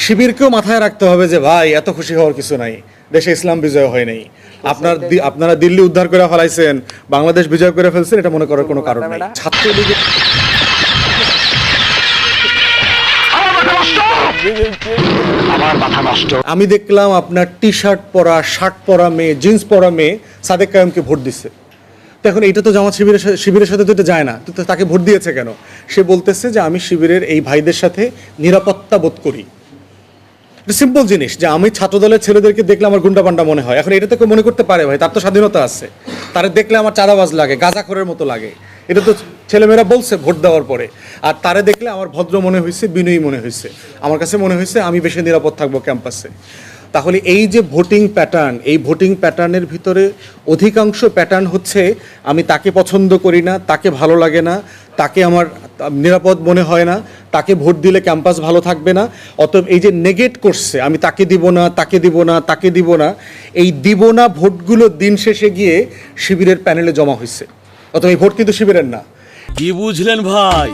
শিবিরকেও মাথায় রাখতে হবে যে ভাই এত খুশি হওয়ার কিছু নাই, দেশে ইসলাম বিজয় হয় নাই। আপনারা দিল্লি উদ্ধার করে ফেলাইছেন, বাংলাদেশ বিজয় করে ফেলছেন, এটা মনে করার কোনো কারণ নেই। ছাত্রলীগের আমি দেখলাম আপনার টি শার্ট পরা, শার্ট পরা মেয়ে, জিন্স পরা মেয়ে সাদেক কায়েমকে ভোট দিচ্ছে। তো এখন এটা তো জামাত শিবিরের সাথে তো এটা যায় না, তো তাকে ভোট দিয়েছে কেন? সে বলতেছে যে আমি শিবিরের এই ভাইদের সাথে নিরাপত্তা বোধ করি। এটা সিম্পল জিনিস যে আমি ছাত্রদলের ছেলেদেরকে দেখলে আমার গুন্ডা পান্ডা মনে হয়। এখন এটা তো কেউ মনে করতে পারে ভাই, তার তো স্বাধীনতা আছে। তারা দেখলে আমার চাঁদাবাজ লাগে, গাঁজাখোরের মতো লাগে, এটা তো ছেলেমেয়েরা বলছে ভোট দেওয়ার পরে। আর তারে দেখলে আমার ভদ্র মনে হয়েছে, বিনয়ী মনে হয়েছে, আমার কাছে মনে হয়েছে আমি বেশি নিরাপদ থাকবো ক্যাম্পাসে। তাহলে এই যে ভোটিং প্যাটার্ন, এই ভোটিং প্যাটার্নের ভিতরে অধিকাংশ প্যাটার্ন হচ্ছে আমি তাকে পছন্দ করি না, তাকে ভালো লাগে না, তাকে আমার নিরাপদ মনে হয় না, তাকে ভোট দিলে ক্যাম্পাস ভালো থাকবে না। অতএব এই যে নেগেট করছে আমি তাকে দিব না, তাকে দিব না, তাকে দিব না, এই দিব না ভোটগুলো দিন শেষে গিয়ে শিবিরের প্যানেলে জমা হয়েছে। অতএব এই ভোট কিন্তু শিবিরের না। কি বুঝলেন ভাই?